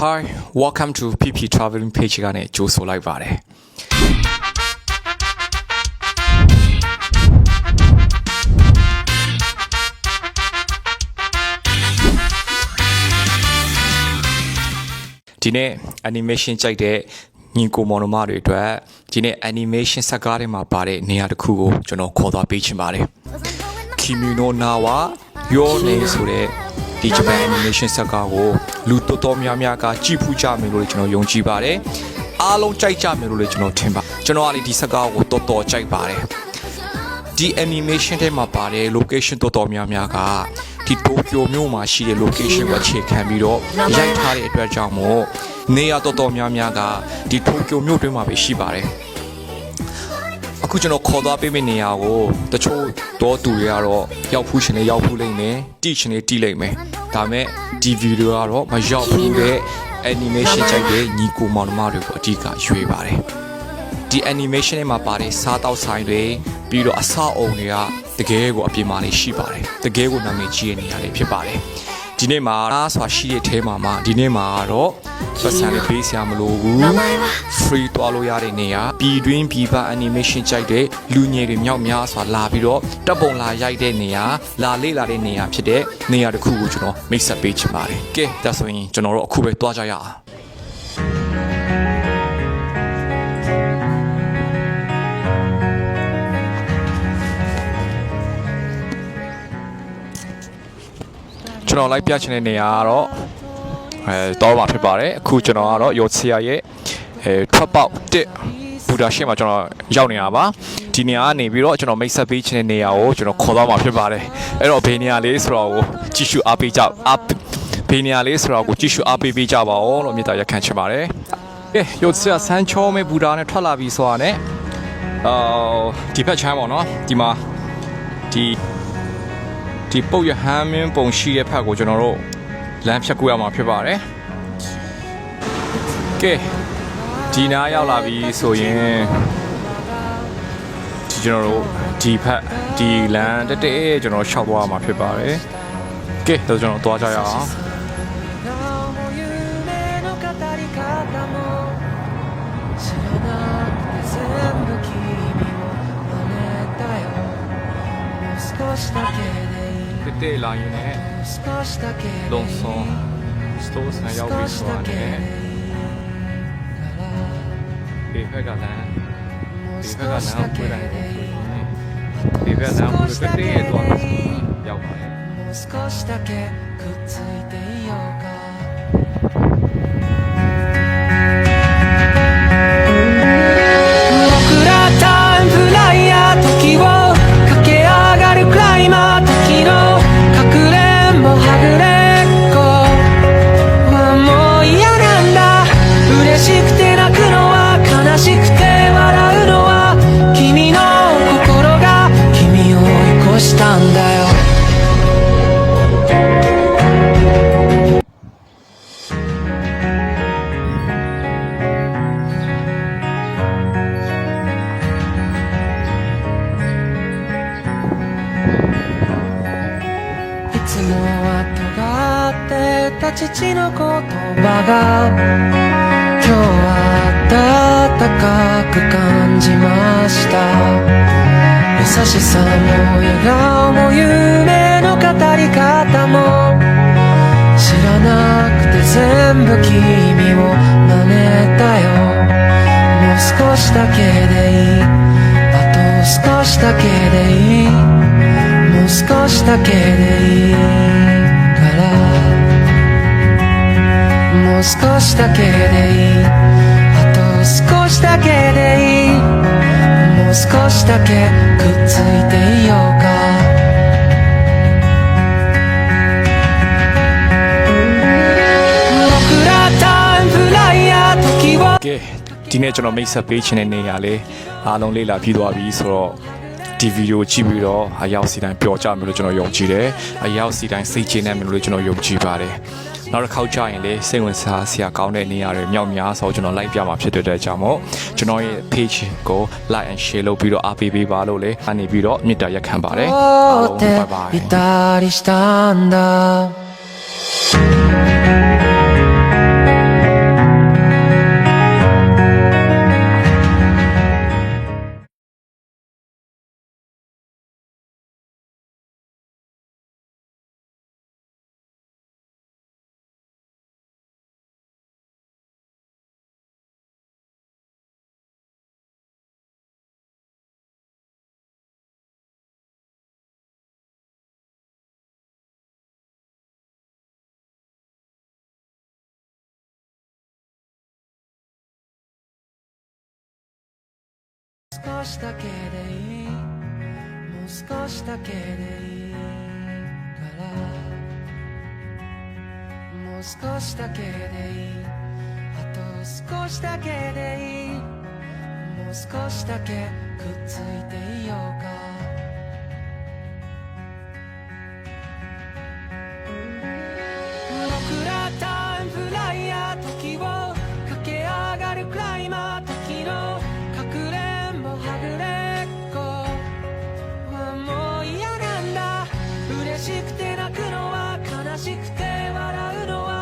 Hi, welcome to PP Traveling Page ကနေကြိုးဆိုလိုက်ပါတယ်ဒီနေ့ animation ကြိုက်တဲ့ညီကိုမောင်နှမတွေအတွက်ဒီနေ့ animation စကားတွေမှာပါတဲ့နေရာတစ်ခုကိုကျွန်တော်ခေါ်သွားပေးချင်ပါတယ် Kimi no na wa your name ဆိုတဲ့ဒီ Japan animation စကားကိုလူတော်တော်များများကကြည့်ဖူးကြမယ်လို့ကျွန်တော်ယုံကြည်ပါတယ်အားလုံးကြိုက်ကြမယ်လို့လည်းကျွန်တော်ထင်ပါကျွန်တော်ကလည်းဒီစကားကိုတော်တော်ကြိုက်ပါတယ်ဒီ animation ထဲမှာပါတဲ့ location တော်တော်များများကဒီ Tokyo မြို့မှာရှိတဲ့ location ကိုအခြေခံပြီးတော့ရိုက်ထားတဲ့အတွက်ကြောင့်မို့နေရာတော်တော်များများကဒီ Tokyo မြို့တွင်းမှာပဲရှိပါတယ်အခုကျွန်တော်ခေါ်သွားပေးမယ့်နေရာကိုတချို့တော့သူတွေကတော့ရောက်ဖူးရှင်လေးရောက်ဖူးလိမ့်မယ်တိရှင်လေးတိလိမ့်မယ်ဒါပေမဲ့ဒီဗီဒီယိုကတော့မရောက်ဘူးတဲ့ animation ကြိုက်တဲ့ညီကိုမောင်နှမတွေကိုအဓိကရွေးပါတယ်ဒီ animation ထဲမှာပါတဲ့စားတောက်ဆိုင်တွေပြီးတော့အဆောက်အုံတွေကတကယ်ကိုအပြင်မှာလေးရှိပါတယ်တကယ်ကိုနာမည်ကြီးတဲ့နေရာလေးဖြစ်ပါတယ်ဒီနေ့မှာအားဆိုရှိတဲ့အဲမှာဒီနေ့မှာတော့ပတ်စံလေးပေးစရာမလိုဘူး free တွားလို့ရတဲ့နေရာပြည်တွင်းပြည်ပ animation ကြိုက်တဲ့လူငယ်တွေမြောက်များစွာလာပြီးတော့တပ်ပုံလာရိုက်တဲ့နေရာလာလေ့လာတဲ့နေရာဖြစ်တဲ့နေရာတစ်ခုကိုကျွန်တော်မိတ်ဆက်ပေးချင်ပါတယ်ကဲဒါဆိုရင်ကျွန်တော်တို့အခုပဲတွားကြရအောင်ကျွန်တော်လိုက်ပြချင်တဲ့နေရာကတော့တော့မှာဖြစ်ပါတယ်အခုကျွန်တော်ကတော့ယောဆီယာရဲ့ထွက်ပေါက်1ဘူဒါရှင်းမှာကျွန်တော်ရောက်နေတာပါဒီနေရာကနေပြီးတော့ကျွန်တော်မိတ်ဆက်ပေးချင်တဲ့နေရာကိုကျွန်တော်ခေါ်သွားမှာဖြစ်ပါတယ်အဲ့တော့ဘယ်နေရာလေးဆိုတော့ကိုကြည့်ရှုအားပေးကြဘယ်နေရာလေးဆိုတော့ကိုကြည့်ရှုအားပေးပေးကြပါဦးလို့မြတ်တာရက်ခံချင်ပါတယ်ကဲယောဆီယာဆန်းချောမဲဘူဒါနဲ့ထွက်လာပြီးဆိုတာနဲ့ဒီဖက်ချမ်းပေါ့နော်ဒီမှာဒီပုတ်ရဟမ်းမင်းပုံရှိတဲ့ဖက်ကိုကျွန်တော်တို့လမ်းဖြတ်ကူရမှာဖြစ်ပါတယ်ကဲဒီနားရောက်လာပြီဆိုရင်ဒီကျွန်တော်တို့ဒီဖက်ဒီလမ်းတဲကျွန်တော်ရှောက်သွားမှာဖြစ်ပါတယ်ကဲတော့ကျွန်တော်သွားကြရအောင်တဲလာရင်လည်းလုံဆောင်စတိုးဆန်ရောက်ပြီးဆိုတာနဲ့ဒီဘက်ကလမ်းကိုပြလိုက်ဒီဘက်ကလမ်းကိုပြတဲ့တော့ရောက်ပါတယ်父の言葉が今日は暖かく感じました優しさも笑顔も夢の語り方も知らなくて全部君を真似たよもう少しだけでいいあと少しだけでいいもう少しだけでいいからもう少しだけでいいあと少しだけでいいもう少しだけくっついていようか僕らタイムフライヤー時をဒီနေ့ကျွန်တော်မိတ်ဆက်ပေးချင်တဲ့နေရာလေးအားလုံးလေးလာပြီးသွားပြီဆိုတော့ဒီဗီဒီယိုကြည့်ပြီးတော့အရောက်စီတိုင်းပျော်ကြမယ်လို့ကျွန်တော်ယုံကြည်တယ်အရောက်စီတိုင်းစိတ်ကျေနပ်မယ်လို့ကျွန်တော်ယုံကြည်ပါတယ်နောက်တစ်ခေါက်ကြာရင်လေစိတ်ဝင်စားစရာကောင်းတဲ့နေရာတွေမြောက်များဆိုကျွန်တော်လိုက်ပြမှာဖြစ်တဲ့ကြောင့်မို့ကျွန်တော်ရဲ့ page ကို like and share လုပ်ပြီးတော့အားပေးပေးပါလို့လေအနေပြီးတော့မြစ်တာရက်ခံပါတယ်အားလုံး bye bye しだけでいい、もう少しだけでいいからもう少しだけでいい、あと少しだけでいい、もう少しだけくっついていようか。僕らタイムフライヤー、時を駆け上がるクライマー、時のかくれんぼはぐれっこはもう嫌なんだ。嬉しくて泣くのは悲しくて笑うのは